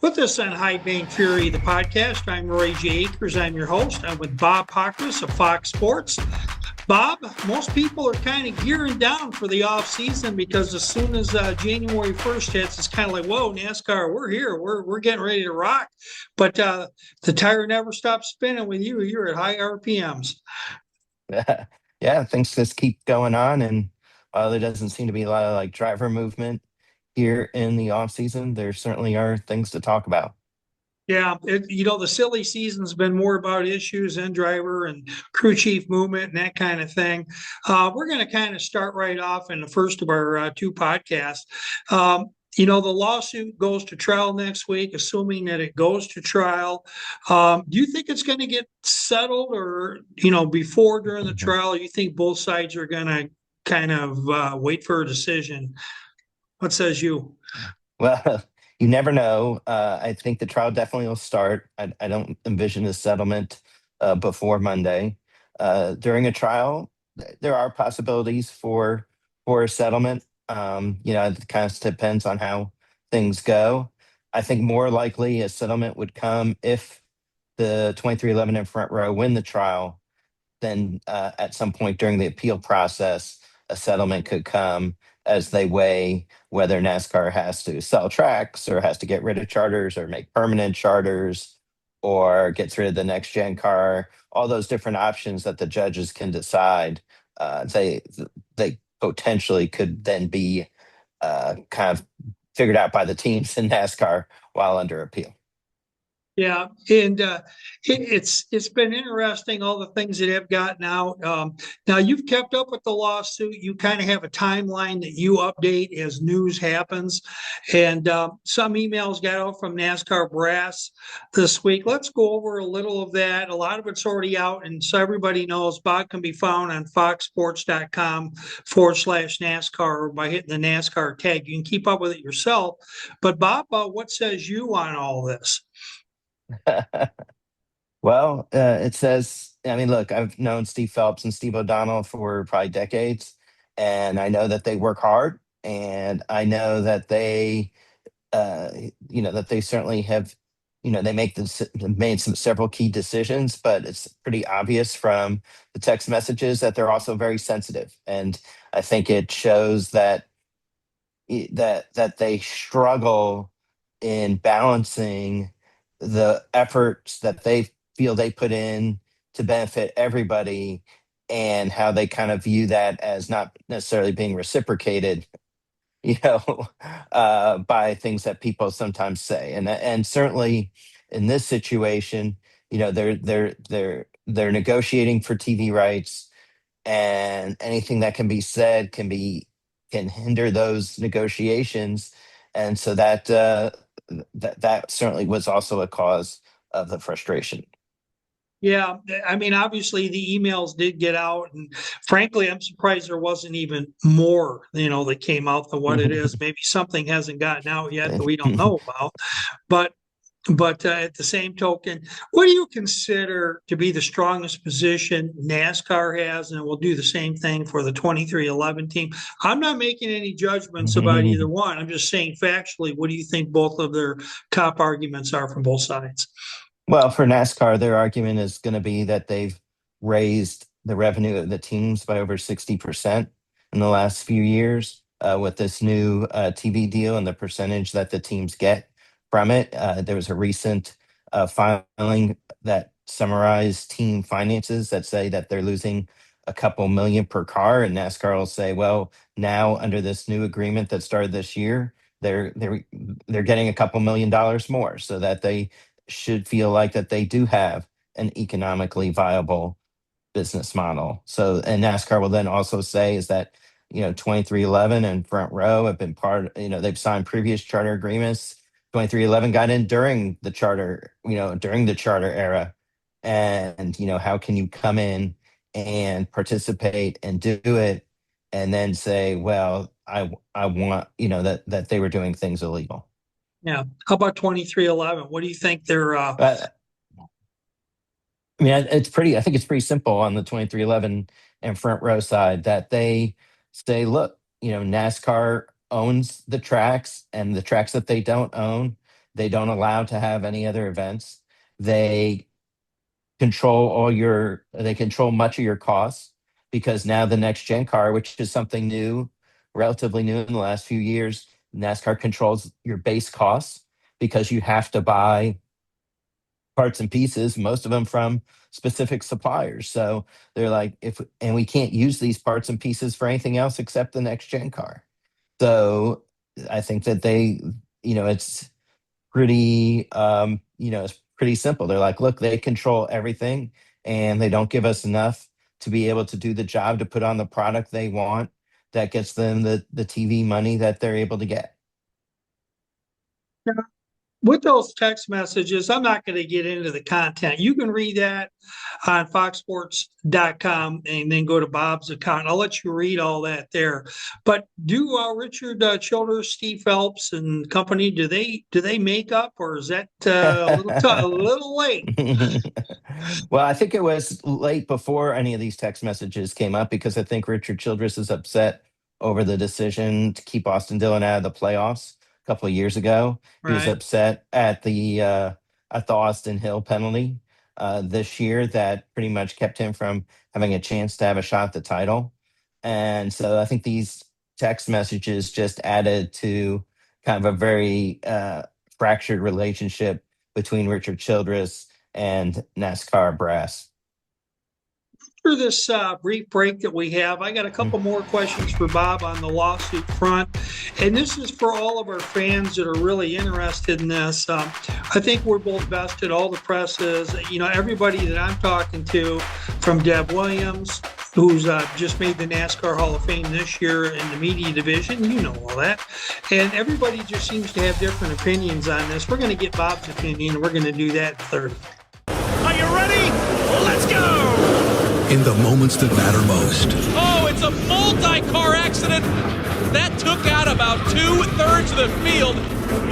With us on High Bank Fury, the podcast, I'm Roy J. Akers. I'm your host. I'm with Bob Pockrass of Fox Sports. Bob, most people are kind of gearing down for the off season because as soon as January 1st hits, it's kind of like, whoa, NASCAR, we're here. We're getting ready to rock. But the tire never stops spinning with you. You're at high RPMs. Yeah, things just keep going on, and while there doesn't seem to be a lot of like driver movement here in the off season, there certainly are things to talk about. Yeah, the silly season's been more about issues and driver and crew chief movement and that kind of thing. We're going to kind of start right off in the first of our two podcasts. The lawsuit goes to trial next week, assuming that it goes to trial. Do you think it's going to get settled or, before during the Mhm. trial? You think both sides are going to kind of wait for a decision? What says you? Well, you never know. I think the trial definitely will start. I don't envision a settlement before Monday. During a trial, there are possibilities for a settlement. It kind of depends on how things go. I think more likely a settlement would come if the 2311 and front row win the trial. Then at some point during the appeal process, a settlement could come as they weigh whether NASCAR has to sell tracks or has to get rid of charters or make permanent charters or gets rid of the next gen car. All those different options that the judges can decide, they potentially could then be kind of figured out by the teams in NASCAR while under appeal. Yeah, and it's been interesting all the things that have gotten out. Now you've kept up with the lawsuit. You kind of have a timeline that you update as news happens, and some emails got out from NASCAR brass this week. Let's go over a little of that. A lot of it's already out, and so everybody knows. Bob can be found on foxsports.com/NASCAR or by hitting the NASCAR tag. You can keep up with it yourself. But Bob, what says you on all this? Well, it says, I mean, look, I've known Steve Phelps and Steve O'Donnell for probably decades, and I know that they work hard, and I know that uh, that they certainly have, they made some several key decisions, but it's pretty obvious from the text messages that they're also very sensitive, and I think it shows that they struggle in balancing the efforts that they feel they put in to benefit everybody and how they kind of view that as not necessarily being reciprocated, you know, by things that people sometimes say. And certainly in this situation, they're negotiating for TV rights, and anything that can be said can hinder those negotiations, and so that certainly was also a cause of the frustration. Yeah, I mean, obviously the emails did get out, and frankly, I'm surprised there wasn't even more, that came out than what it is. Maybe something hasn't gotten out yet that we don't know about. But at the same token, what do you consider to be the strongest position NASCAR has? And we'll do the same thing for the 2311 team. I'm not making any judgments about either one. I'm just saying factually, what do you think both of their top arguments are from both sides? Well, for NASCAR, their argument is going to be that they've raised the revenue of the teams by over 60% in the last few years with this new TV deal and the percentage that the teams get from it. There was a recent filing that summarized team finances that say that they're losing a couple million per car, and NASCAR will say, well, now under this new agreement that started this year, they're getting a couple $1 million more, so that they should feel like that they do have an economically viable business model. So, and NASCAR will then also say is that, 2311 and Front Row have been they've signed previous charter agreements. 2311 got in during the charter era. And, how can you come in and participate and do it and then say, well, I want, that they were doing things illegal. Yeah. How about 2311? What do you think they're But I mean, I think it's pretty simple on the 2311 and Front Row side that they say, look, NASCAR owns the tracks, and the tracks that they don't own, They don't allow to have any other events. They they control much of your costs, because now the next gen car, which is something new, relatively new in the last few years, NASCAR controls your base costs, because you have to buy parts and pieces, most of them from specific suppliers. So they're like, and we can't use these parts and pieces for anything else except the next gen car. So I think that it's it's pretty simple. They're like, look, they control everything, and they don't give us enough to be able to do the job, to put on the product they want that gets them the TV money that they're able to get. With those text messages, I'm not going to get into the content. You can read that on foxsports.com and then go to Bob's account. I'll let you read all that there. But do Richard Childress, Steve Phelps, and company, do they make up, or is that a little late? Well, I think it was late before any of these text messages came up, because I think Richard Childress is upset over the decision to keep Austin Dillon out of the playoffs a couple of years ago. He was Right. upset at the Austin Hill penalty this year that pretty much kept him from having a chance to have a shot at the title. And so I think these text messages just added to kind of a very fractured relationship between Richard Childress and NASCAR brass. After this brief break that we have, I got a couple more questions for Bob on the lawsuit front. And this is for all of our fans that are really interested in this. I think we're both vested, all the press is, everybody that I'm talking to, from Deb Williams, who's just made the NASCAR Hall of Fame this year in the media division, all that. And everybody just seems to have different opinions on this. We're going to get Bob's opinion, and we're going to do that in 30. Are you ready? Let's go! In the moments that matter most. Oh, it's a multi-car accident that took out about 2/3 of the field.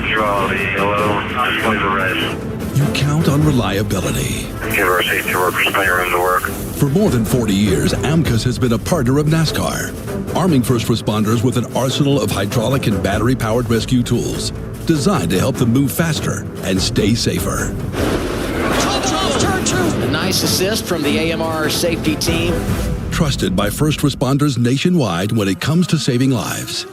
Charlie, hello. Display the red. You count on reliability. Give our safety workers plenty of room to work. For more than 40 years, AMCUS has been a partner of NASCAR, arming first responders with an arsenal of hydraulic and battery-powered rescue tools designed to help them move faster and stay safer. A nice assist from the AMR safety team. Trusted by first responders nationwide when it comes to saving lives.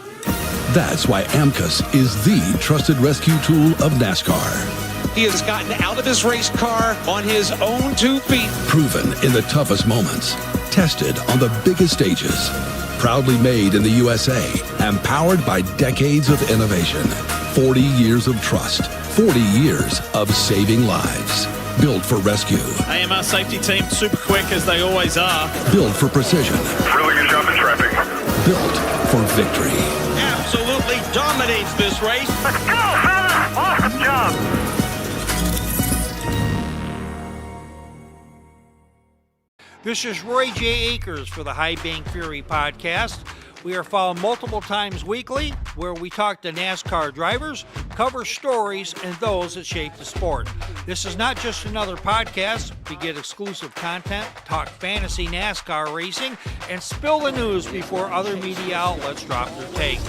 That's why AMCUS is the trusted rescue tool of NASCAR. He has gotten out of his race car on his own 2 feet. Proven in the toughest moments. Tested on the biggest stages. Proudly made in the USA and powered by decades of innovation. 40 years of trust. 40 years of saving lives. Built for rescue. AMR safety team super quick as they always are. Built for precision. Really good job in traffic. Built for victory. Absolutely dominates this race. Let's go, fella! Awesome job! This is Roy J. Akers for the High Bank Fury podcast. We are found multiple times weekly, where we talk to NASCAR drivers, cover stories, and those that shape the sport. This is not just another podcast. We get exclusive content, talk fantasy NASCAR racing, and spill the news before other media outlets drop their take.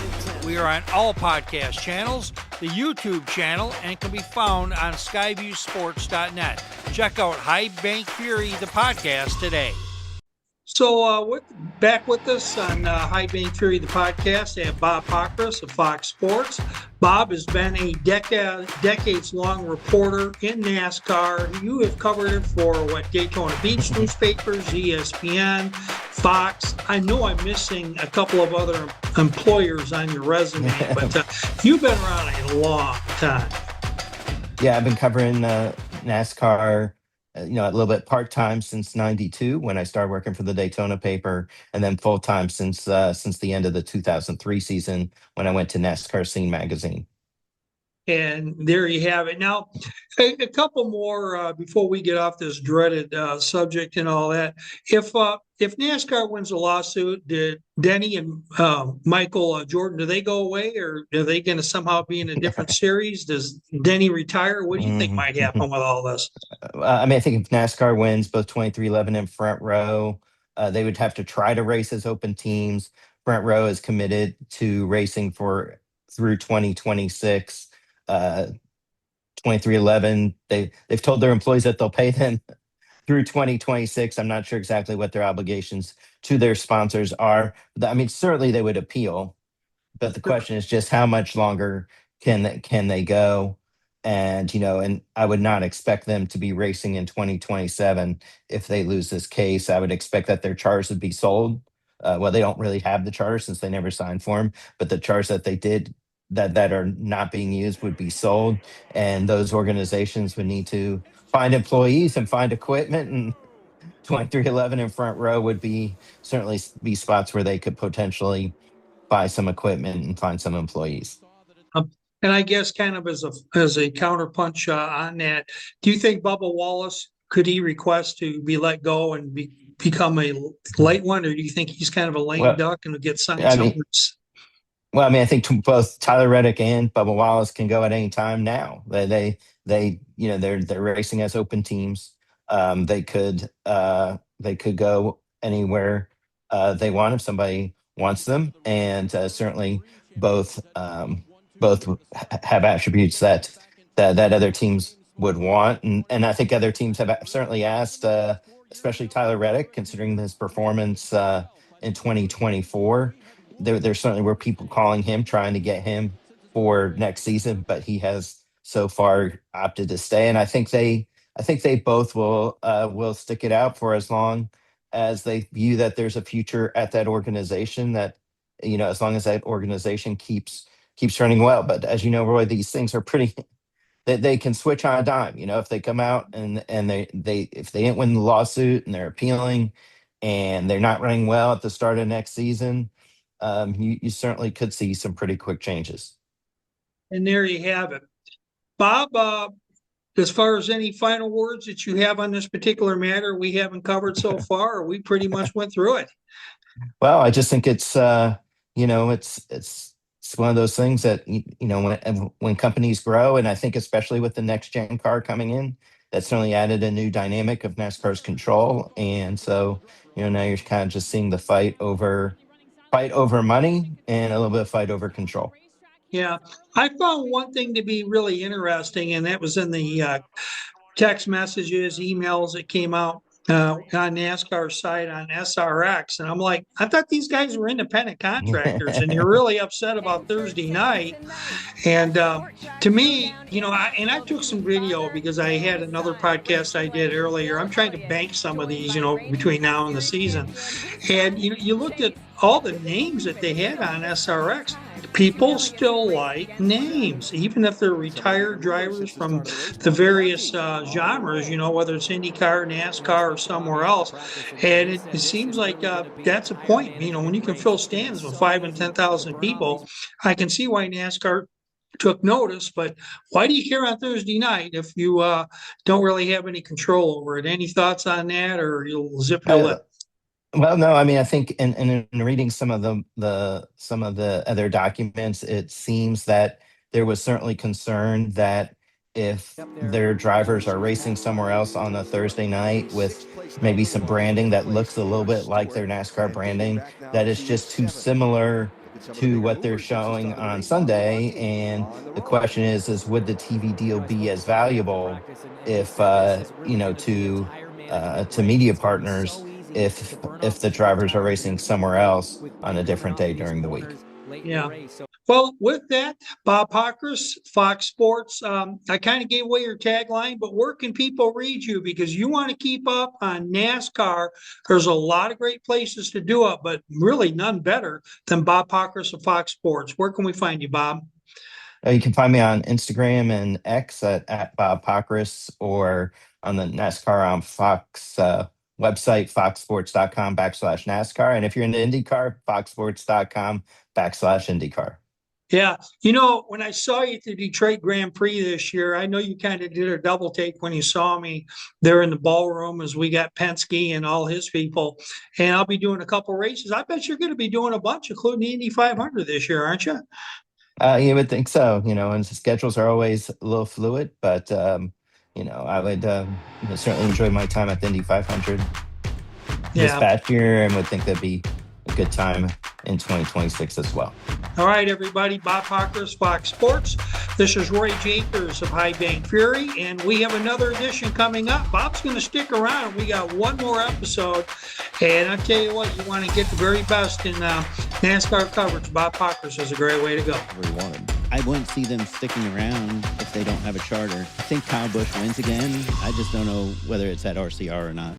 We are on all podcast channels, the YouTube channel, and can be found on skyviewsports.net. Check out High Bank Fury, the podcast, today. So back with us on High Bank Fury, the podcast, I have Bob Pockrass of Fox Sports. Bob has been a decades-long reporter in NASCAR. You have covered it for Daytona Beach newspapers, ESPN, Fox. I know I'm missing a couple of other employers on your resume, but you've been around a long time. Yeah, I've been covering NASCAR a little bit part-time since 92 when I started working for the Daytona paper, and then full-time since the end of the 2003 season when I went to NASCAR Scene magazine. And there you have it. Now, a couple more before we get off this dreaded subject and all that. If NASCAR wins a lawsuit, did Denny and Michael Jordan, do they go away, or are they going to somehow be in a different series? Does Denny retire? What do you think might happen with all this? I think if NASCAR wins both 2311 and Front Row, they would have to try to race as open teams. Front Row is committed to racing through 2026. 2311. They've told their employees that they'll pay them through 2026. I'm not sure exactly what their obligations to their sponsors are. I mean, certainly they would appeal, but the question is just how much longer can they go? And and I would not expect them to be racing in 2027 if they lose this case. I would expect that their cars would be sold. Well, they don't really have the charter since they never signed for them, but the cars that they did that are not being used would be sold, and those organizations would need to find employees and find equipment. And 2311 in front row would be certainly be spots where they could potentially buy some equipment and find some employees. And I guess kind of as a counterpunch on that, do you think Bubba Wallace, could he request to be let go and become a late one, or do you think he's kind of a lame duck and will get signed somewhere? I think both Tyler Reddick and Bubba Wallace can go at any time now. They're racing as open teams. They could go anywhere they want if somebody wants them, and certainly both have attributes that other teams would want, and I think other teams have certainly asked, especially Tyler Reddick, considering his performance in 2024. There certainly were people calling him, trying to get him for next season, but he has so far opted to stay, and I think they both will stick it out for as long as they view that there's a future at that organization. That as long as that organization keeps running well. But as you know, Roy, these things are pretty. They can switch on a dime. If they come out and they if they didn't win the lawsuit and they're appealing, and they're not running well at the start of next season, you certainly could see some pretty quick changes. And there you have it, Bob. As far as any final words that you have on this particular matter we haven't covered so far, or we pretty much went through it. Well, I just think it's it's one of those things that when companies grow, and I think especially with the next gen car coming in, that certainly added a new dynamic of NASCAR's control. And so now you're kind of just seeing the fight over money and a little bit of fight over control. Yeah, I found one thing to be really interesting, and that was in the text messages, emails that came out on NASCAR's side on SRX. And I'm like, I thought these guys were independent contractors, and you're really upset about Thursday night. And to me, I took some video because I had another podcast I did earlier. I'm trying to bank some of these, between now and the season. And, you looked at all the names that they had on SRX. People still like names, even if they're retired drivers from the various genres, whether it's IndyCar, NASCAR, or somewhere else. And it seems like that's a point. When you can fill stands with 5,000 and 10,000 people, I can see why NASCAR took notice. But why do you care on Thursday night if you don't really have any control over it? Any thoughts on that, or you'll zip your lip? Well, no, I mean, I think in reading some of the other documents, it seems that there was certainly concern that if their drivers are racing somewhere else on a Thursday night with maybe some branding that looks a little bit like their NASCAR branding, that it's just too similar to what they're showing on Sunday. And the question is would the TV deal be as valuable if to media partners if the drivers are racing somewhere else on a different day during the week? Yeah. Well, with that, Bob Pockrass, Fox Sports, I kind of gave away your tagline, but where can people read you? Because you want to keep up on NASCAR. There's a lot of great places to do it, but really none better than Bob Pockrass of Fox Sports. Where can we find you, Bob? You can find me on Instagram and X at Bob Pockrass, or on the NASCAR on Fox website, foxsports.com/NASCAR. And if you're into IndyCar, foxsports.com/IndyCar. Yeah. When I saw you at the Detroit Grand Prix this year, I know you kind of did a double take when you saw me there in the ballroom as we got Penske and all his people. And I'll be doing a couple races. I bet you're going to be doing a bunch, including the Indy 500 this year, aren't you? You would think so, and the schedules are always a little fluid, but I would certainly enjoy my time at the Indy 500 this past year, and would think that'd be a good time in 2026 as well. All right, everybody. Bob Pockrass, Fox Sports. This is Roy Jakers of High Bank Fury, and we have another edition coming up. Bob's going to stick around. We got one more episode, and I tell you what, you want to get the very best in NASCAR coverage. Bob Pockrass is a great way to go. I wouldn't see them sticking around if they don't have a charter. I think Kyle Busch wins again. I just don't know whether it's at RCR or not.